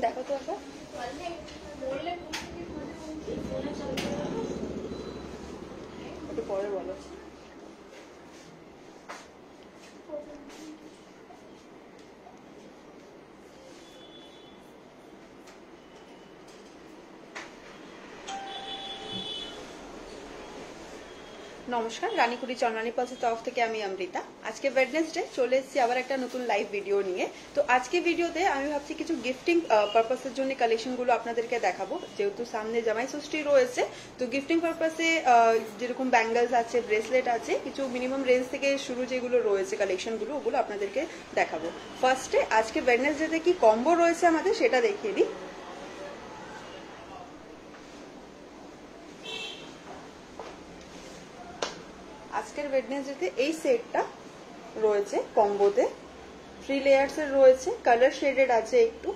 দেখো তো একবার একটু পরে বলো। নমস্কার, রানীকুড়ি চন্দ্রানী পালসের তরফ থেকে আমি অমৃতা। আজকে ওয়েডনেসডে চলে এসেছি আবার একটা নতুন লাইভ ভিডিও নিয়ে। তো আজকে ভিডিওতে আমি ভাবছি কিছু গিফটিং পারপাসের জন্য কালেকশনগুলো আপনাদেরকে দেখাবো, যেহেতু সামনে জামাই ষষ্ঠী রয়েছে। তো গিফটিং পারপাসে যেরকম ব্যাঙ্গলস আছে, ব্রেসলেট আছে, কিছু মিনিমাম রেঞ্জ থেকে শুরু যেগুলো রয়েছে কালেকশনগুলো, ওগুলো আপনাদেরকে দেখাবো। ফার্স্টে আজকে ওয়েডনেসডেতে কি কম্বো রয়েছে আমাদের সেটা দেখিয়ে দিই। আজকের ওয়েডনেসডেতে এই সেটটা রয়েছে কম্বোতে, 3 লেয়ার্স এর রয়েছে, কালার শেডেড আছে, একটু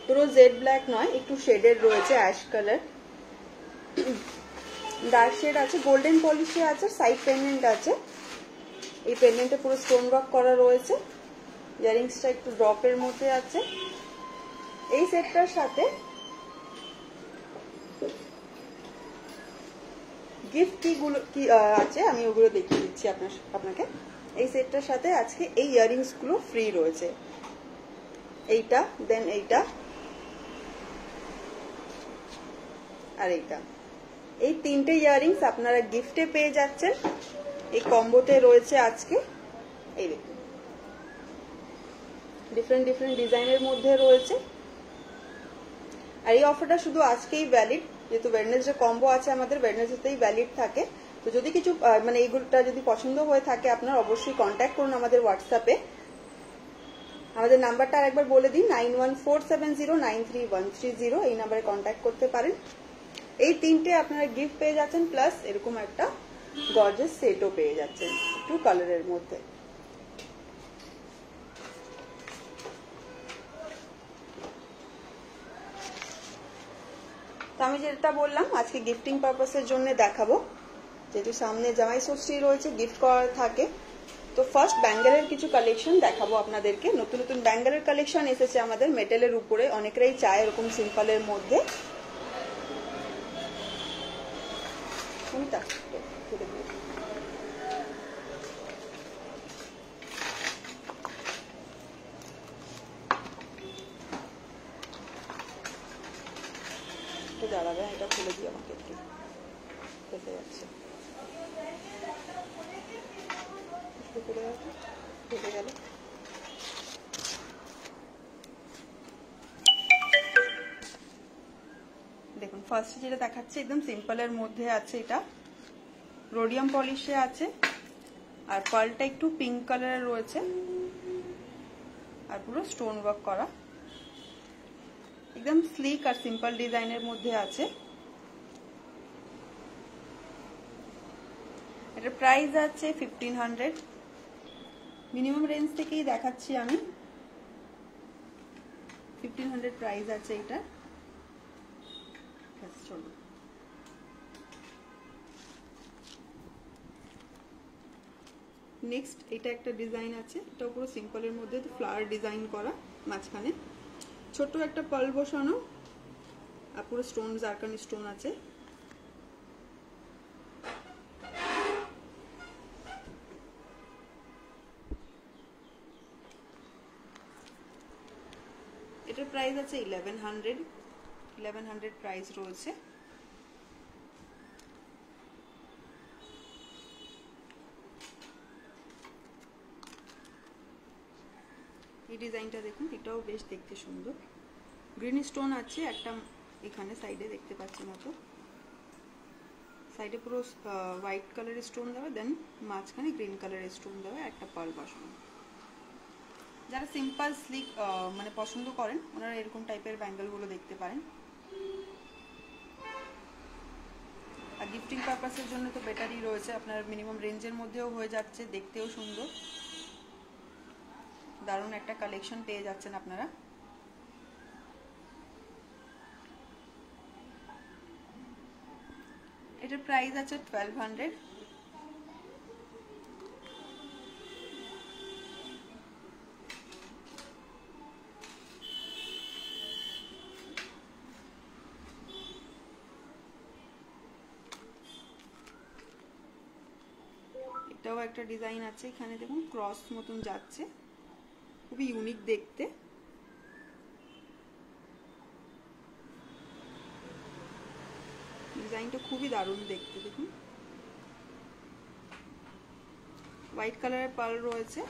পুরো জেড ব্ল্যাক নয়, একটু শেডেড রয়েছে, অ্যাশ কালার, ডার্ক শেড আছে, গোল্ডেন পলিশে আছে, সাইড পেন্ডেন্ট আছে। এই পেন্ডেন্টে পুরো স্টোন ওয়ার্ক করা রয়েছে, ইয়ারিংসটা একটু ড্রপের মধ্যে আছে। এই সেটটার সাথে গিফট কি আছে আমি ওগুলো দেখিয়ে দিচ্ছি আপনাকে। এই সেটটার সাথে আজকে এই ইয়ারিংস গুলো ফ্রি রয়েছে, এইটা, দেন এইটা আর এইটা। এই তিনটে ইয়ারিংস আপনারা গিফটে পেয়ে যাচ্ছেন, এই কম্বোতে রয়েছে আজকে। এই দেখুন, ডিফারেন্ট ডিফারেন্ট ডিজাইনের মধ্যে রয়েছে। আর এই অফারটা শুধু আজকেই ভ্যালিড, যেহেতু ওয়েডনেসডে কম্বো আছে আমাদের, ওয়েডনেসডেতেই ভ্যালিড থাকে। তো যদি কিছু মানে এইগুলোটা যদি পছন্দ হয়ে থাকে আপনারা অবশ্যই কন্ট্যাক্ট করুন আমাদের হোয়াটসঅ্যাপে। আমাদের নাম্বারটা আরেকবার বলে দিই, 9147093130। এই নাম্বারে কন্ট্যাক্ট করতে পারেন। এই তিনটে আপনারা গিফট পেয়ে যাচ্ছেন, প্লাস এরকম একটা গর্জিয়াস সেটও পেয়ে যাচ্ছেন 2 কালারের মধ্যে। তো আমি যেটা বললাম আজকে গিফটিং পারপাসের জন্য দেখাবো, যেহেতু সামনে জামাই ষষ্ঠী রয়েছে, গিফট করা থাকে। তো ফার্স্ট ব্যাঙ্গেলের কিছু কালেকশন দেখাবো আপনাদেরকে। নতুন নতুন ব্যাঙ্গেলের কালেকশন এসেছে আমাদের মেটেলের উপরে, অনেকেরাই চায় এরকম সিম্পলের মধ্যে। দাঁড়াবে, এটা খুলে দিই আমাকে, একটু ফেসে যাচ্ছে, ফেসে গেল। দেখুন ফার্স্টে যেটা দেখাচ্ছে একদম সিম্পলের মধ্যে আছে, এটা রোডিয়াম পলিশে আছে, আর পার্লটা একটু পিঙ্ক কালারের রয়েছে, আর পুরো স্টোন ওয়ার্ক করা, একদম স্লিক আর সিম্পল ডিজাইনের মধ্যে আছে। এটার প্রাইস আছে 1500। মিনিমাম রেঞ্জ থেকেই দেখাচ্ছি আমি, 1500 প্রাইস আছে এটা। চলো নেক্সট, এটা একটা ডিজাইন আছে, এটাও পুরো সিম্পলের মধ্যে ফ্লাওয়ার ডিজাইন করা, মাঝখানে ছোট্ট একটা পার্ল বসানো, আর পুরো স্টোন, জারকানি স্টোন আছে। এটার প্রাইস আছে 1100 প্রাইস রয়েছে। এই ডিজাইনটা দেখুন, এটাও বেশ দেখতে সুন্দর, গ্রিন স্টোন আছে একটা এখানে সাইডে দেখতে পাচ্ছি মতো, সাইডে পুরো হোয়াইট কালারের স্টোন দেওয়া, দেন মাঝখানে গ্রিন কালারের স্টোন দেওয়া, একটা পার্ল বসানো। যারা সিম্পল স্লিক মানে পছন্দ করেন ওনারা এরকম টাইপের ব্যাঙ্গেলগুলো দেখতে পারেন। আর গিফটিং পারপাসের জন্য তো বেটারই রয়েছে, আপনার মিনিমাম রেঞ্জের মধ্যেও হয়ে যাচ্ছে, দেখতেও সুন্দর, দারুণ একটা কালেকশন পেয়ে যাচ্ছেন আপনারা। এটার প্রাইস আছে 1200। এটাও একটা ডিজাইন আছে, এখানে দেখুন ক্রস মতন যাচ্ছে, খুবই ইউনিক দেখতে। ডিজাইনটা খুবই দারুণ দেখতে, দেখুন হোয়াইট কালারের পার্ল রয়েছে,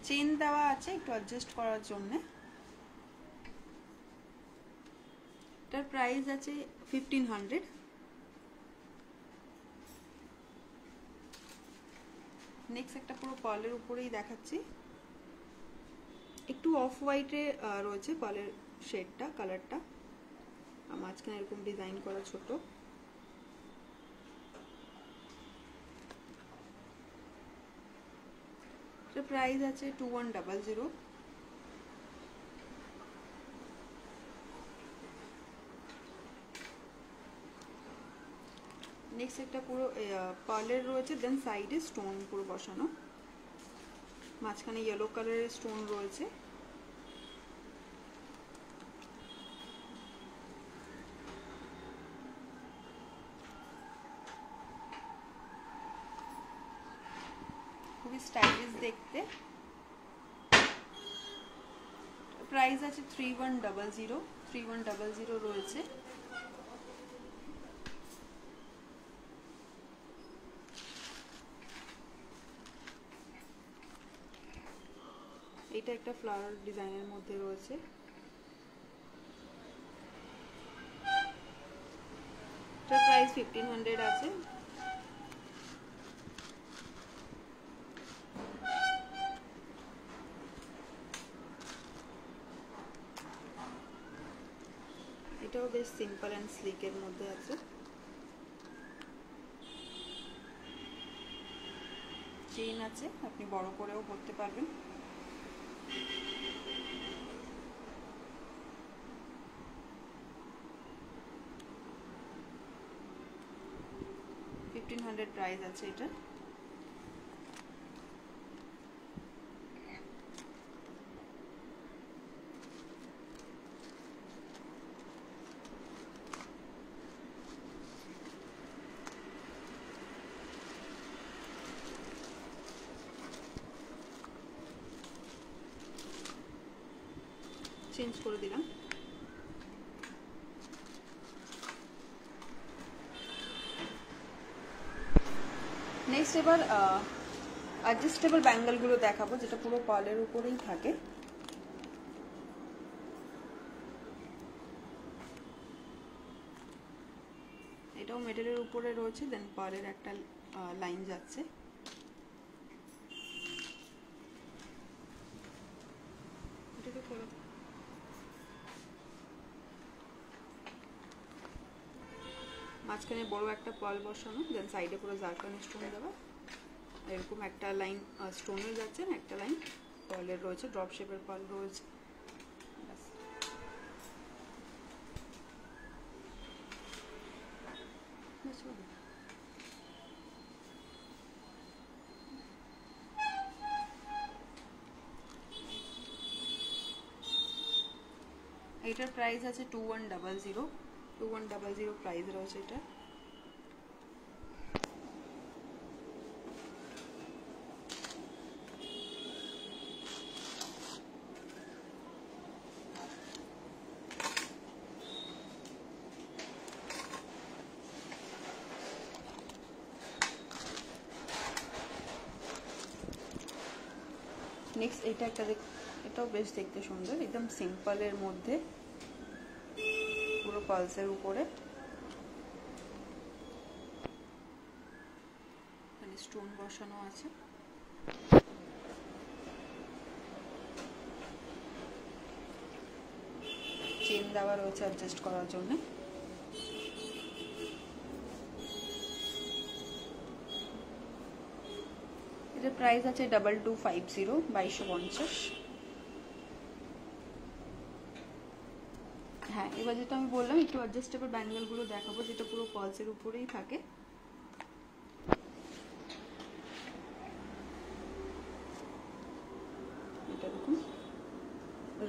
চেন দেওয়া আছে একটু অ্যাডজাস্ট করার জন্য। এটার প্রাইস আছে 1500। নেক্সট একটা পুরো পার্লের উপরেই দেখাচ্ছি, একটু অফ হোয়াইটে রয়েছে পার্লের শেডটা, কালারটা, মাঝখানে এরকম ডিজাইন করা ছোট। এটার প্রাইস আছে 2100। নেক্সট একটা পুরো পার্লের রয়েছে, দেন সাইডে স্টোন পুরো বসানো, মাঝখানে ইয়েলো কালারের স্টোন রয়েছে। খুবই স্টাইলিশ দেখতে। প্রাইস আছে 3100 রয়েছে। এটা একটা ফ্লাওয়ার ডিজাইনের মধ্যে রয়েছে, এটার প্রাইস 1500 আছে। এটাও বেশ সিম্পল অ্যান্ড স্লিকের মধ্যে আছে, চেইন আছে, আপনি বড় করেও পরতে পারবেন। $1500 প্রাইস আছে এটা। চেঞ্জ করে দিলাম। নেক্সট এবার অ্যাডজাস্টেবল ব্যাঙ্গেলগুলো দেখাবো, যেটা পুরো পার্লের উপরেই থাকে। এটাও মেটেলের উপরে রয়েছে, দেন পার্লের একটা লাইন যাচ্ছে। এটাকে করে মাঝখানে বড় একটা পার্ল বসানো, দেন সাইডে পুরো জারকান স্টোন দেওয়া, এরকম একটা লাইন স্টোনের যাচ্ছে, একটা লাইন পার্লের রয়েছে, ড্রপ শেপের পার্ল রয়েছে। এটার প্রাইস আছে 2100 প্রাইস রয়েছে এটা। নেক্সট এটা একটা, এটাও বেশ দেখতে সুন্দর, একদম সিম্পলের মধ্যে, পুরো পালসের উপরে এখানে স্টোন বসানো আছে। চেন দেওয়া রয়েছে অ্যাডজাস্ট করার জন্য। এটার প্রাইস আছে 2250, 2250। হ্যাঁ, এবার যেটা আমি বললাম একটু অ্যাডজাস্টেবল ব্যাঙ্গেলগুলো দেখাবো, যেটা পুরো পালসের উপরেই থাকে। এটা দেখুন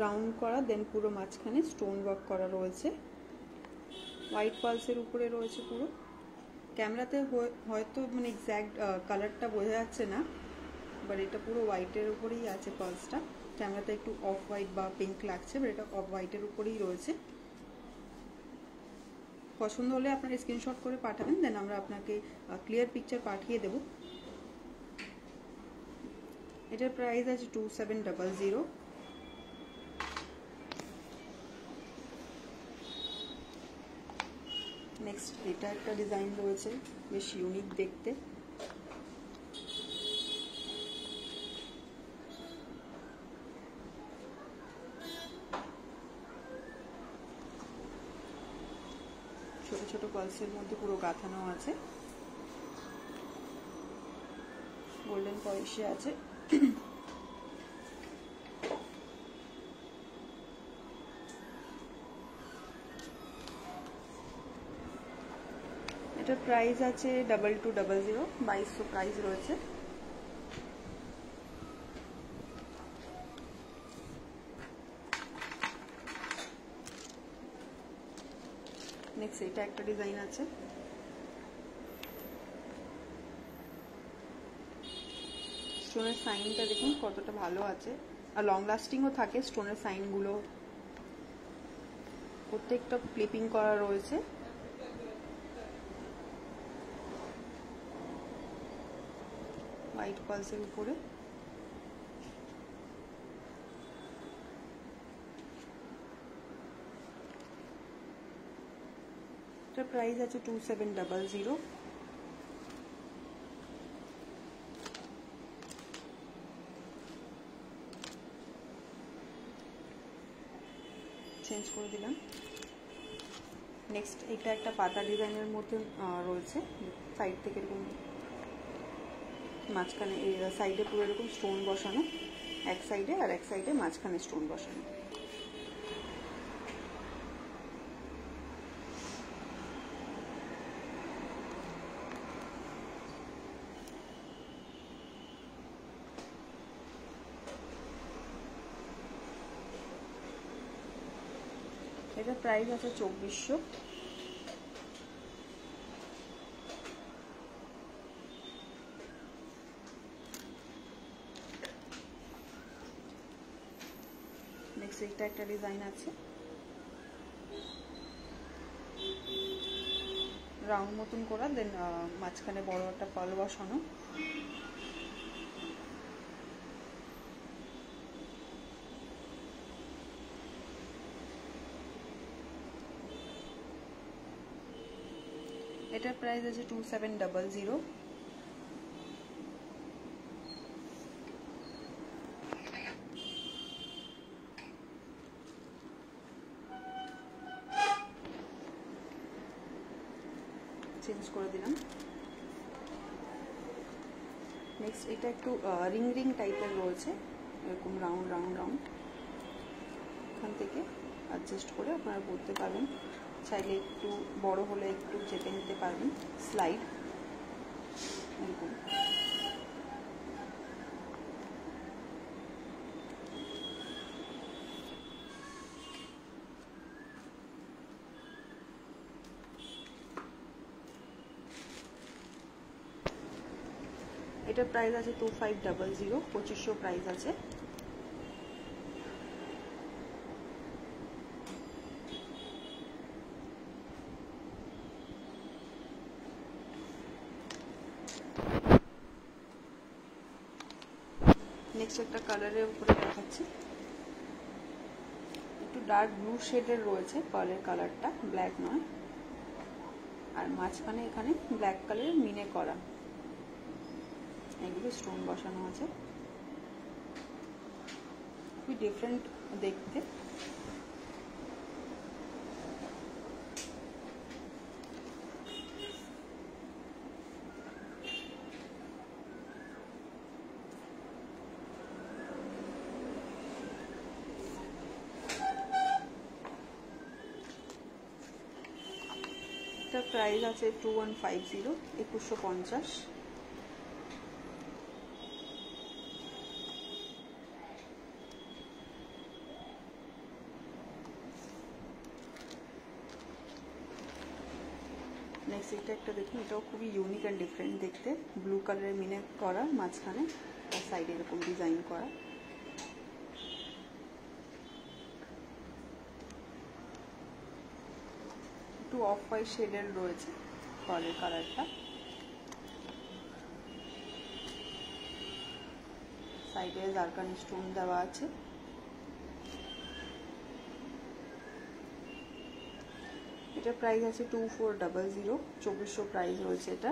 রাউন্ড করা, দেন পুরো মাঝখানে স্টোন ওয়ার্ক করা রয়েছে, হোয়াইট পালসের উপরে রয়েছে পুরো। ক্যামেরাতে হয়তো মানে এক্স্যাক্ট কালারটা বোঝা যাচ্ছে না, বাট এটা পুরো হোয়াইটের উপরেই আছে পার্লসটা। ক্যামেরাতে একটু অফ হোয়াইট বা পিঙ্ক লাগছে, বাট এটা অফ হোয়াইটের উপরেই রয়েছে। পছন্দ হলে আপনারা স্ক্রিনশট করে পাঠাবেন, দেন আমরা আপনাকে ক্লিয়ার পিকচার পাঠিয়ে দেব। এটার প্রাইস আছে 2700। নেক্সট এটা একটা ডিজাইন রয়েছে, বেশ ইউনিক দেখতে। ছোট ছোট পালসের মধ্যে পুরো গাঁথানো আছে, গোল্ডেন পলিশে আছে। এটার প্রাইস আছে 2200, 2200 প্রাইস রয়েছে। নেক্সট এটা একটা ডিজাইন আছে, স্টোনের সাইনটা দেখুন কতটা ভালো আছে, আর লং লাস্টিংও থাকে স্টোনের সাইনগুলো। প্রত্যেকটা ক্লিপিং করা রয়েছে। হোয়াইট পালসের উপরে। এটার প্রাইস আছে 2700। চেঞ্জ করে দিলাম। নেক্সট এটা একটা পাতা ডিজাইনের মধ্যে রয়েছে, সাইড থেকে এরকম মাঝখানে সাইডে পুরো এরকম স্টোন বসানো, এক সাইডে আর এক সাইডে মাঝখানে স্টোন বসানো। এটা প্রাইস আছে 2400। নেক্সট এটা একটা ডিজাইন আছে, রাউন্ড মতন করা, দেন মাঝখানে বড় একটা পার্ল বসানো। এটার প্রাইস আছে 2700। চেঞ্জ করে দিলাম। নেক্সট এটা একটু রিং রিং টাইপের রয়েছে, এরকম রাউন্ড রাউন্ড রাউন্ড। এখান থেকে অ্যাডজাস্ট করে আপনারা করতে পারবেন, চাইলে একটু বড় হলে একটু চেপে নিতে পারবেন, স্লাইড এরকম। এটার প্রাইস আছে 2500, 2500 প্রাইস আছে। নেক্সট একটা কালারের উপরে দেখাচ্ছি, একটু ডার্ক ব্লু শেডের রয়েছে পার্লের কালারটা, ব্ল্যাক নয়। আর মাঝখানে এখানে ব্ল্যাক কালারের মিনে করা, এগুলো স্টোন বসানো আছে, খুবই ডিফারেন্ট দেখতে। এটার প্রাইস আছে 2150, 2150। নেক্সট এটা একটা দেখুন, এটাও খুবই ইউনিক অ্যান্ড ডিফারেন্ট দেখতে, ব্লু কালারের মিনে করা, মাঝখানে আর সাইডে এরকম ডিজাইন করা। একটু অফ হোয়াইট শেডের রয়েছে পার্লের কালারটা। সাইডে জারকানি স্টোন দেওয়া আছে। এটা প্রাইস আছে 2400, 2400 প্রাইস রয়েছে এটা।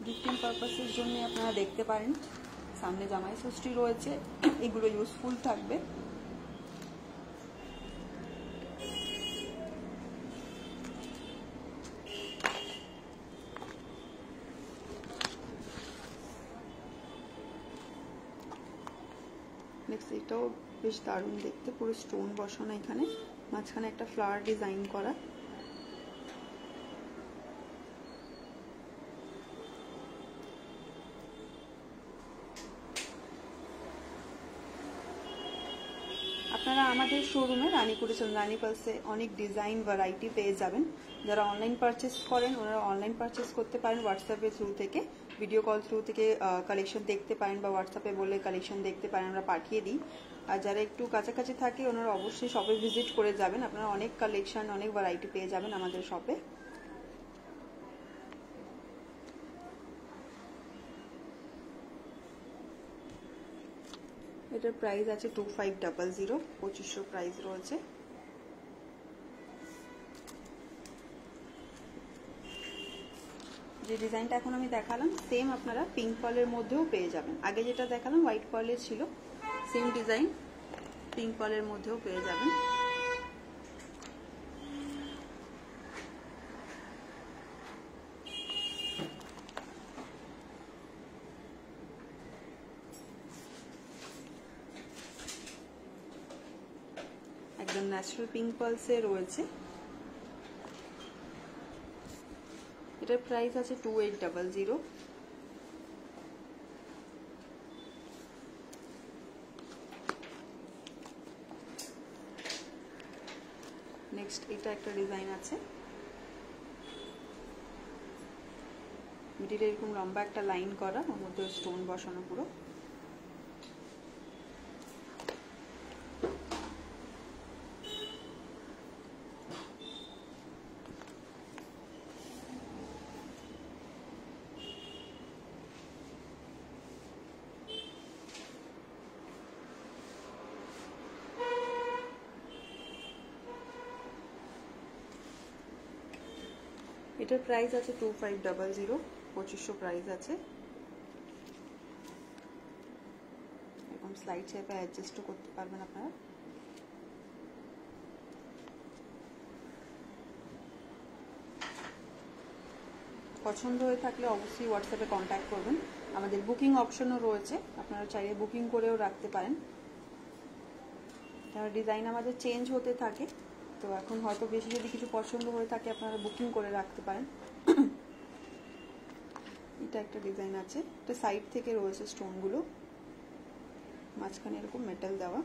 গিফটিং পারপাসের জন্য আপনারা দেখতে পারেন। সামনে জামাই ষষ্ঠী রয়েছে, এগুলো ইউজফুল থাকবে। নেক্সট এটাও বেশ দারুণ দেখতে, পুরো স্টোন বসানো, এখানে মাঝখানে একটা ফ্লাওয়ার ডিজাইন করা। আপনারা আমাদের শোরুমে রানীপুরে চন্দ্রানী পালসে অনেক ডিজাইন ভ্যারাইটি পেয়ে যাবেন। যারা অনলাইন পারচেস করেন ওনারা অনলাইন পারচেস করতে পারেন, হোয়াটসঅ্যাপের থ্রু থেকে, ভিডিও কল থ্রু থেকে কালেকশন দেখতে পারেন, বা হোয়াটসঅ্যাপে বলে কালেকশন দেখতে পারেন, আমরা পাঠিয়ে দিই। আর যারা একটু কাছাকাছি থাকে ওনারা অবশ্যই শপে ভিজিট করে যাবেন, আপনারা অনেক কালেকশন অনেক ভ্যারাইটি পেয়ে যাবেন আমাদের শপে। এটার প্রাইস আছে 2500, 2500 প্রাইস রয়েছে। যে ডিজাইনটা এখন আমি দেখালাম সেম আপনারা পিঙ্ক পার্লের মধ্যেও পেয়ে যাবেন। আগে যেটা দেখালাম হোয়াইট পার্লের ছিল, সেম ডিজাইন পিঙ্ক পার্লের মধ্যেও পেয়ে যাবেন। একদম ন্যাচারাল পিঙ্ক পালসে রয়েছে। এটার প্রাইস আছে 2800। নেক্সট এটা একটা ডিজাইন আছে, মিডিলে এরকম লম্বা একটা লাইন করা, ওর মধ্যে স্টোন বসানো পুরো। এটার প্রাইস আছে 2500, 2500 প্রাইস আছে। এরকম স্লাইড শেপে অ্যাডজাস্টও করতে পারবেন আপনারা। পছন্দ হয়ে থাকলে অবশ্যই হোয়াটসঅ্যাপে কন্ট্যাক্ট করবেন। আমাদের বুকিং অপশনও রয়েছে, আপনারা চাইলে বুকিং করেও রাখতে পারেন। কারণ ডিজাইন আমাদের চেঞ্জ হতে থাকে, তো এখন হয়তো বেশি যদি কিছু পছন্দ হয়ে থাকে আপনারা বুকিং করে রাখতে পারেন। এটা একটা ডিজাইন আছে, এটা সাইড থেকে রয়েছে স্টোনগুলো, মাঝখানে এরকম মেটাল দেওয়া।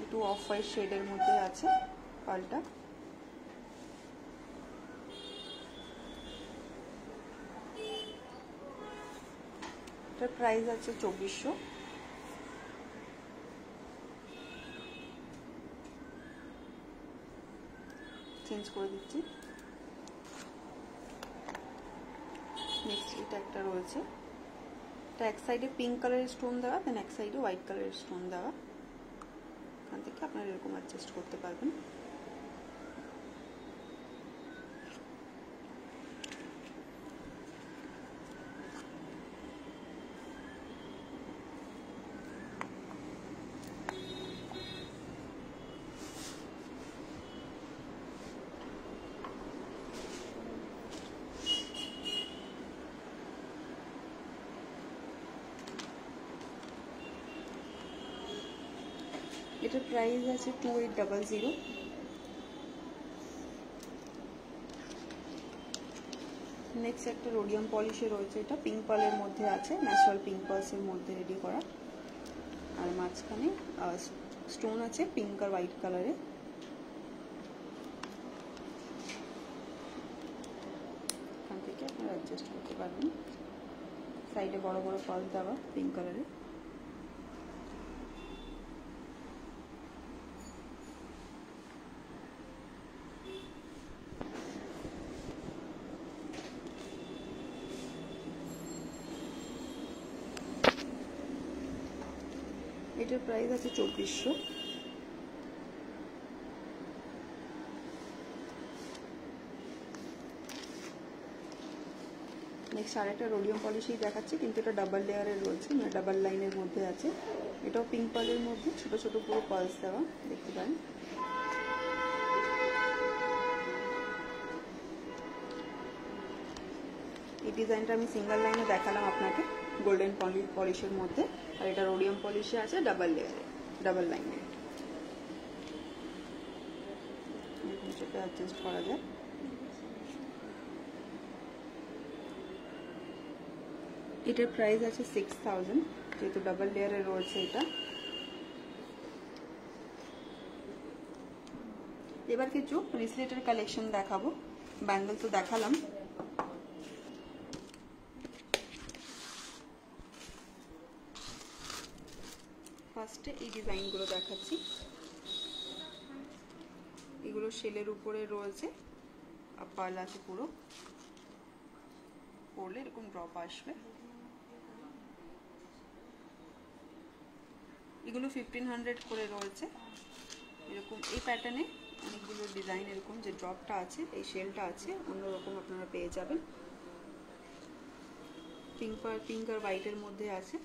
একটু অফ হোয়াইট শেডের মধ্যে আছে পালটা। এটার প্রাইস আছে 2400। চেঞ্জ করে দিচ্ছি। নেক্সট এটা একটা রয়েছে, এটা এক সাইডে পিঙ্ক কালারের স্টোন দেওয়া, দেন এক সাইডে হোয়াইট কালারের স্টোন দেওয়া। এখান থেকে আপনারা এরকম অ্যাডজাস্ট করতে পারবেন। এটার প্রাইস আছে 2800। নেক্সট একটা রোডিয়াম পলিশে রয়েছে, এটা পিঙ্ক পার্লের মধ্যে আছে, ন্যাচারাল পিঙ্ক পার্লসের মধ্যে রেডি করা, আর মাঝখানে স্টোন আছে পিঙ্ক আর হোয়াইট কালারে। এখান থেকে আপনারা অ্যাডজাস্ট করতে পারবেন। সাইডে বড় বড় পার্ল দেওয়া পিঙ্ক কালারে। এটার প্রাইস আছে 2400। নেক্সট আরেকটা রোডিয়াম পলিশই দেখাচ্ছি, কিন্তু এটা ডাবল লেয়ারের রয়েছে, মানে ডাবল লাইনের মধ্যে আছে। এটাও পিঙ্ক পার্লের মধ্যে ছোট ছোট পুরো পার্লস দেওয়া, দেখতে পারেন। এই ডিজাইনটা আমি সিঙ্গেল লাইনে দেখালাম আপনাকে গোল্ডেন পলিশের মধ্যে, আর এটা রোডিয়াম পলিশে আছে ডাবল লেয়ারে, ডাবল লাইনে। সেটা অ্যাডজাস্ট করা যায়। এটার প্রাইস আছে 6000, যেহেতু ডাবল লেয়ারে রয়েছে এটা। এবার কিছু ব্রেসলেটের কালেকশন দেখাবো। ব্যাঙ্গল তো দেখালাম, ফার্স্টে এই ডিজাইনগুলো দেখাচ্ছি। এগুলো শেলের উপরে রয়েছে, আর পার্ল আছে পুরো, পরলে এরকম ড্রপ আসবে। এগুলো 1500 করে রয়েছে। এরকম এই প্যাটার্নে অনেকগুলো ডিজাইন, এরকম যে ড্রপটা আছে, এই শেলটা আছে, অন্যরকম আপনারা পেয়ে যাবেন। পিঙ্ক আর হোয়াইটের মধ্যে আছে।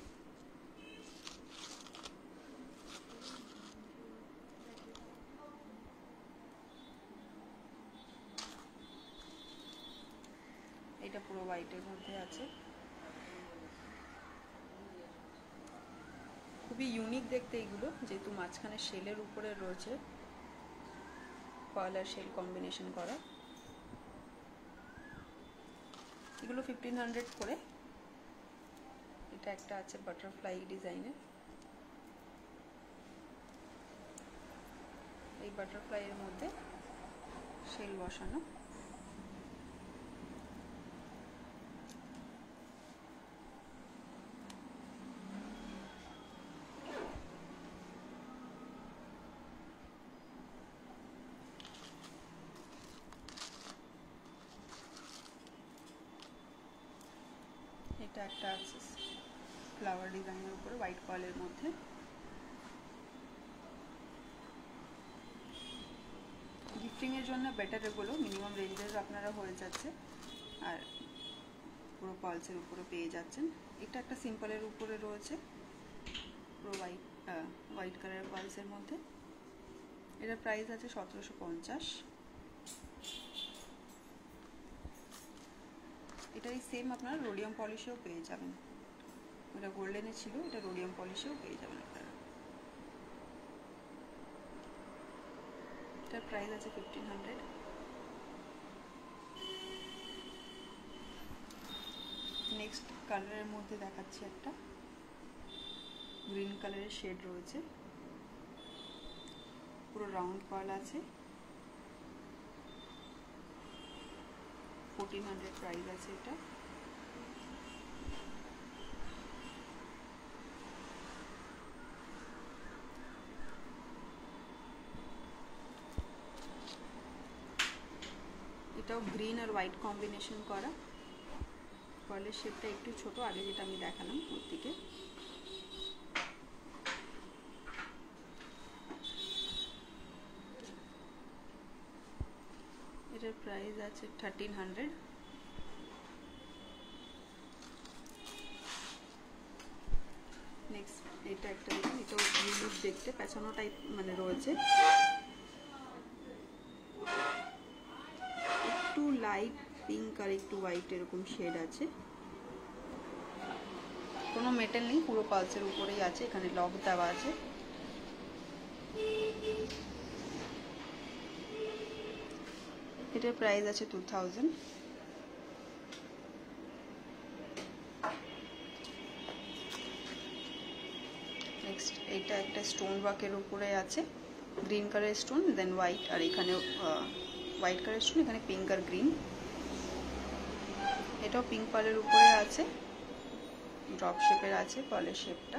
এটা পুরো হোয়াইটের মধ্যে আছে, খুবই ইউনিক দেখতে এগুলো, যেহেতু মাঝখানে শেলের উপরে রয়েছে পার্ল আর শেল কম্বিনেশন করা। এগুলো 1500 করে। এটা একটা আছে বাটারফ্লাই ডিজাইনের, এই বাটারফ্লাই এর মধ্যে শেল বসানো। এটা একটা আছে ফ্লাওয়ার ডিজাইনের উপরে হোয়াইট পার্লের মধ্যে। গিফটিং এর জন্য বেটার, এগুলো মিনিমাম রেঞ্জের আপনারা হয়ে যাচ্ছে, আর পুরো পার্লসের উপরে পেয়ে যাচ্ছেন। এটা একটা সিম্পলের উপরে রয়েছে, পুরো হোয়াইট কালারের পার্লসের মধ্যে। এটার প্রাইস আছে 1750। এটাই সেম আপনারা রোডিয়াম পলিশেও পেয়ে যাবেন। এটা গোল্ডেনে ছিল, এটা রোডিয়াম পলিশেও পেয়ে যাবেন আপনারা। এটার প্রাইস আছে 1500। নেক্সট কালারের মধ্যে দেখাচ্ছি, একটা গ্রিন কালারের শেড রয়েছে, পুরো রাউন্ড পার্ল আছে, 1400 প্রাইস আছে এটা। এটাও গ্রিন আর হোয়াইট কম্বিনেশন করা, পার্লের শেপটা একটু ছোট, আগে যেটা আমি দেখালাম ওর থেকে। এটার প্রাইস আছে 1300। নেক্সট এটা একটা দেখুন, এটাও ইউনিক দেখতে, পেছানো টাইপ মানে রয়েছে, একটু লাইট পিঙ্ক আর একটু হোয়াইট এরকম শেড আছে। কোনো মেটাল নেই, পুরো পালসের উপরেই আছে, এখানে লক দেওয়া আছে। এটার প্রাইস আছে 2000। নেক্সট এটা একটা স্টোন ওয়ার্কের উপরে আছে, গ্রিন কালারের স্টোন, দেন হোয়াইট, আর এখানে হোয়াইট কালারের স্টোন, এখানে পিঙ্ক আর গ্রিন। এটাও পিঙ্ক পার্লের উপরে আছে, ড্রপ শেপের আছে পার্লের শেপটা।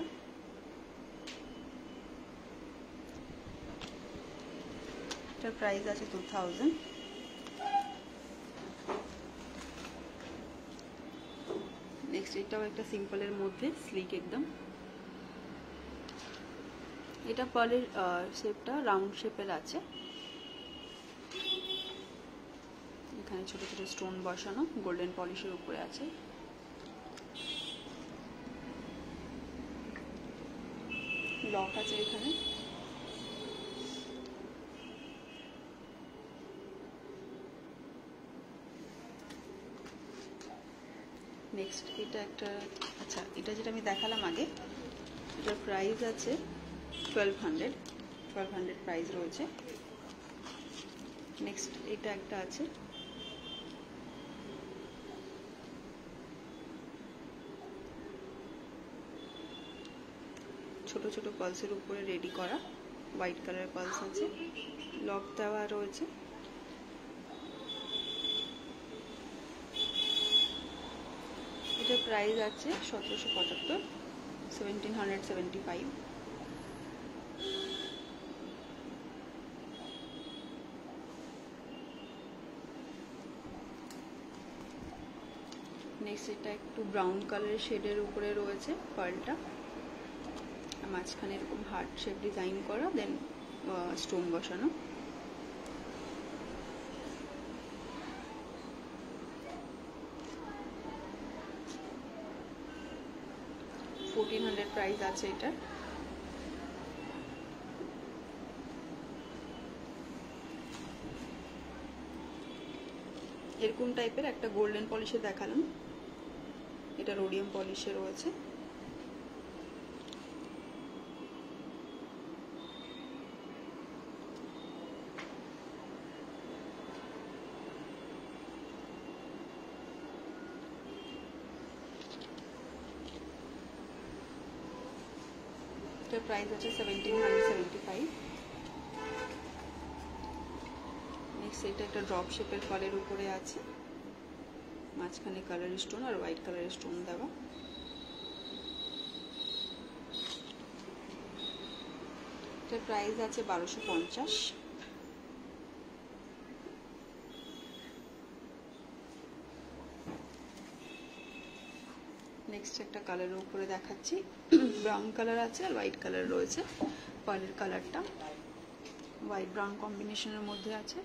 এটার প্রাইস আছে 2000। নেক্সট এটাও একটা সিম্পলের মধ্যে স্লিক একদম। এটা পার্লের শেপটা রাউন্ড শেপের আছে, এখানে ছোট ছোট স্টোন বসানো, গোল্ডেন পলিশের উপরে আছে। লক আছে এখানে। নেক্সট এটা একটা, আচ্ছা এটা যেটা আমি দেখালাম আগে, এটার প্রাইস আছে 1200 প্রাইস রয়েছে। নেক্সট এটা একটা আছে, ছোট ছোট পালসের উপরে রেডি করা, হোয়াইট কালারের পালস আছে, লক দেওয়া রয়েছে। এটার প্রাইস আছে 1775, 1775। নেক্সট এটা একটু ব্রাউন কালারের শেডের উপরে রয়েছে পার্লটা, মাঝখানে এরকম হার্ট শেপ ডিজাইন করা, দেন স্টোন বসানো। $1400 প্রাইস আছে এটা। এরকম টাইপের একটা গোল্ডেন পলিশে দেখালাম, এটা রোডিয়াম পলিশে রয়েছে। এটার প্রাইস আছে 1775। নেক্সট এটা একটা ড্রপ শেপের পালের উপরে আছে, মাঝখানে কালার স্টোন আর হোয়াইট কালারের স্টোন দেওয়া। এটার প্রাইস আছে 1250। নেক্সট একটা কালারের উপরে দেখাচ্ছি, ব্রাউন কালার আছে আর হোয়াইট কালার রয়েছে, পার্লের কালারটা হোয়াইট ব্রাউন কম্বিনেশনের মধ্যে আছে।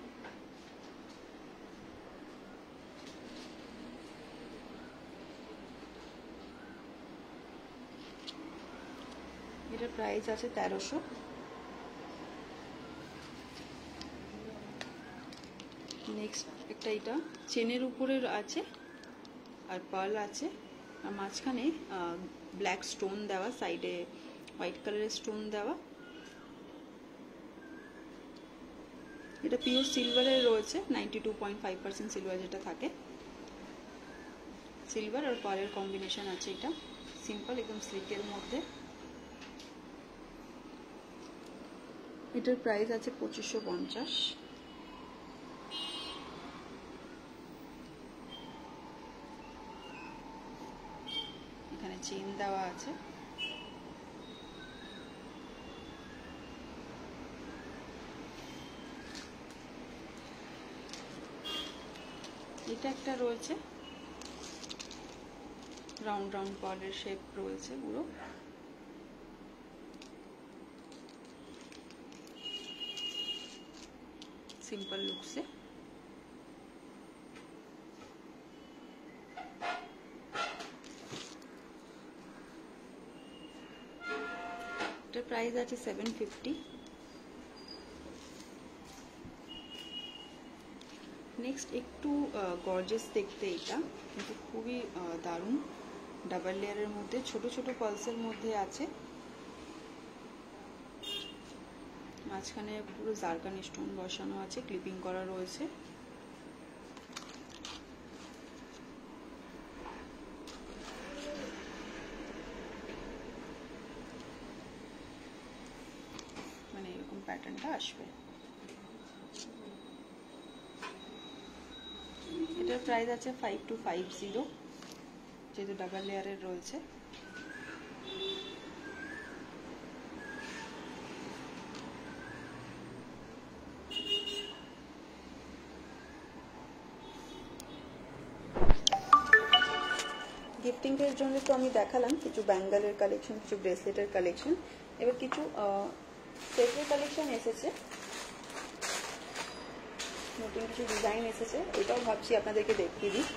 এটার প্রাইস আছে 1300। নেক্সট একটা এটা চেনের উপরে আছে আর পার্ল আছে, আর মাঝখানে ব্ল্যাক স্টোন দেওয়া, সাইডে হোয়াইট কালারের স্টোন দেওয়া। এটা পিওর সিলভারের রয়েছে, 92.5% সিলভার যেটা থাকে, সিলভার আর পার্লের কম্বিনেশন আছে। এটা সিম্পল একদম স্লিকের মধ্যে। এটার প্রাইস আছে 2550। এখানে চেন দেওয়া আছে। এটা একটা রয়েছে রাউন্ড রাউন্ড পার্লের শেপ রয়েছে পুরো, সিম্পল লুকসে। এটার প্রাইস আছে 750। নেক্সট একটু গর্জিয়াস দেখতে, এটা কিন্তু খুবই দারুণ, ডাবল লেয়ারের মধ্যে ছোট ছোট পালসের মধ্যে আছে, মাঝখানে পুরো জারকান স্টোন বসানো আছে, ক্লিপিং করা রয়েছে। প্যাটার্নটা আসবে। এটার প্রাইস আছে 5250, যেহেতু ডাবল লেয়ারের রয়েছে। গিফটিং এর জন্য তো আমি দেখালাম কিছু ব্যাঙ্গেলের কালেকশন, কিছু ব্রেসলেটের কালেকশন। এবার কিছু সেটের কালেকশন এসেছে, নতুন কিছু ডিজাইন এসেছে, এটাও ভাবছি আপনাদেরকে দেখিয়ে দিই।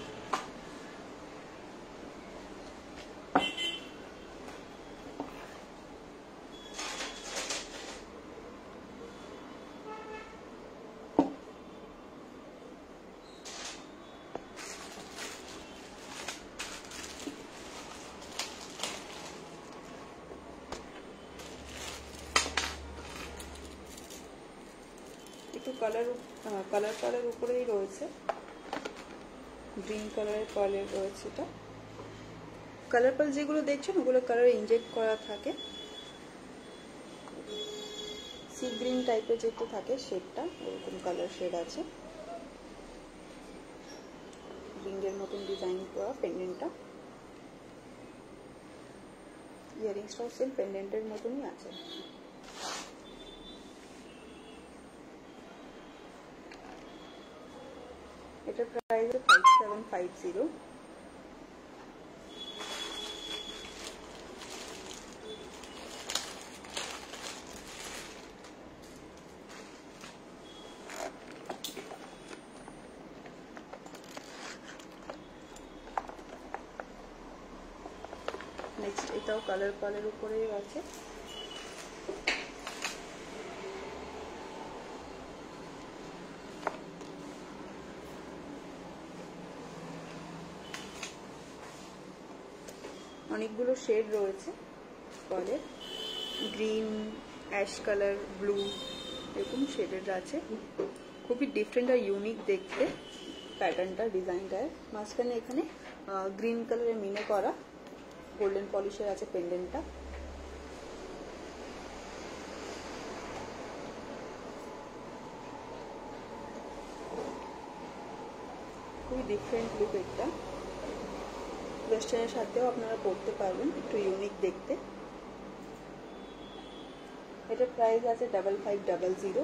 একটু কালার উপরেই রয়েছে, গ্রিন কালারের পার্লের রয়েছে। এটা কালার পাল যেগুলো দেখছেন ওগুলো কালার ইনজেক্ট করা থাকে, সি গ্রিন টাইপের যেটা থাকে শেডটা ওরকম কালার শেড আছে। রিংয়ের মতন ডিজাইন করা পেন্ডেন্টটা, ইয়ারিংসটাও সেম পেন্ডেন্টের মতনই আছে। এটার প্রাইস 5750। নেক্সট এটাও কালার পালের উপরেই আছে। অনেকগুলো শেড রয়েছে পালের, গ্রিন, অ্যাশ কালার, ব্লু, এরকম শেডের আছে। খুবই ডিফারেন্ট আর ইউনিক দেখতে প্যাটার্নটা, ডিজাইনটা। মাঝখানে এখানে গ্রিন কালারের মিনে করা গোল্ডেন পলিশের আছে পেন্ডেন্টটা। খুবই ডিফারেন্ট লুক এটা, ওয়েস্টার্নের সাথেও আপনারা পরতে পারবেন, একটু ইউনিক দেখতে। এটার প্রাইস আছে 5500।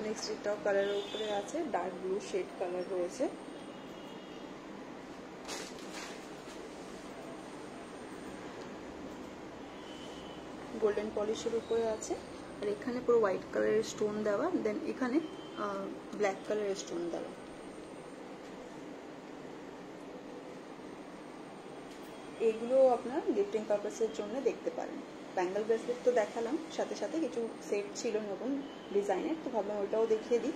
নেক্সট এটাও কালারের উপরে আছে, ডার্ক ব্লু শেড কালার রয়েছে। গোল্ডেন পলিশের উপরে আছে, আর এখানে পুরো হোয়াইট কালারের স্টোন দেওয়া, দেন এখানে ব্ল্যাক কালারের স্টোন দেওয়া। এগুলো আপনার গিফটিং পারপাসের জন্য দেখতে পারেন। ব্যাঙ্গেল ব্রেসলেট তো দেখালাম, সাথে সাথে কিছু সেট ছিল নতুন ডিজাইনের, তো ভাবলাম ওইটাও দেখিয়ে দিই।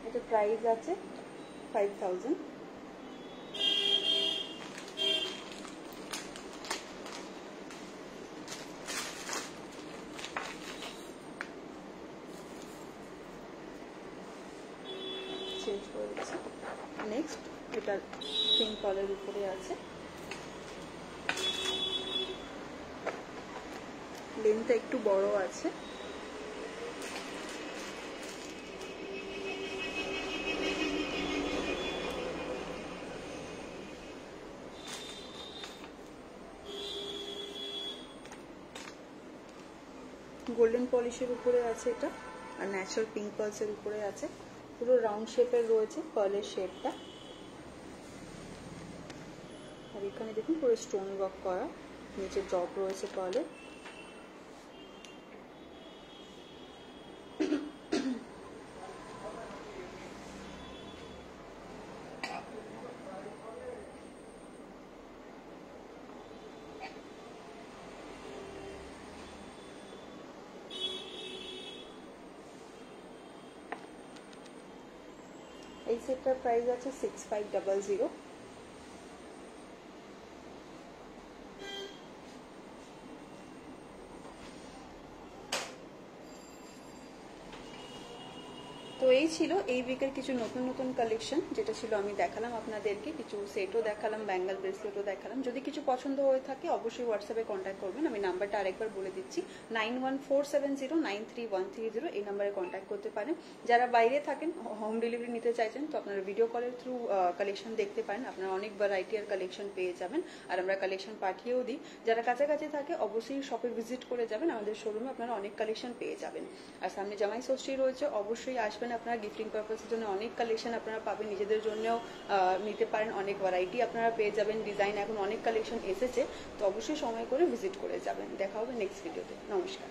এটা প্রাইস আছে 5000। চেঞ্জ করে দিচ্ছি। নেক্সট এটা পিঙ্ক কালারের উপরে আছে, লেন্থটা একটু বড় আছে। গোল্ডেন পলিশের উপরে আছে এটা, আর ন্যাচারাল পিঙ্ক পালসের উপরে আছে। পুরো রাউন্ড শেপের রয়েছে পার্লের শেপটা, আর এখানে দেখুন পুরো স্টোন ওয়ার্ক করা, নিচে ড্রপ রয়েছে পার্লের। এই সেটটার প্রাইস আছে 6500। এই ছিল এই উইকের কিছু নতুন নতুন কালেকশন, যেটা ছিল আমি দেখালাম আপনাদেরকে, কিছু সেটও দেখালাম, ব্যাঙ্গল ব্রেসলেটও দেখালাম। যদি কিছু পছন্দ হয়ে থাকে অবশ্যই হোয়াটসঅ্যাপে কন্ট্যাক্ট করবেন। আমি নাম্বারটা আরেকবার বলে দিচ্ছি, 9147093130, এই নাম্বারে কন্ট্যাক্ট করতে পারেন। যারা বাইরে থাকেন, হোম ডেলিভারি নিতে চাইছেন, তো আপনারা ভিডিও কলের থ্রু কালেকশন দেখতে পারেন। আপনারা অনেক ভ্যারাইটি আর কালেকশন পেয়ে যাবেন, আর আমরা কালেকশন পাঠিয়েও দিই। যারা কাছাকাছি থাকে অবশ্যই শপে ভিজিট করে যাবেন, আমাদের শোরুমে আপনারা অনেক কালেকশন পেয়ে যাবেন। আর সামনে জামাই ষষ্ঠী রয়েছে, অবশ্যই আসবেন আপনারা। গিফটিং পারপাসের জন্য অনেক কালেকশন আপনারা পাবেন, নিজেদের জন্যও নিতে পারেন, অনেক ভ্যারাইটি আপনারা পেয়ে যাবেন, ডিজাইন এখন অনেক কালেকশন এসেছে, তো অবশ্যই সময় করে ভিজিট করে যাবেন। দেখা হবে নেক্সট ভিডিওতে। নমস্কার।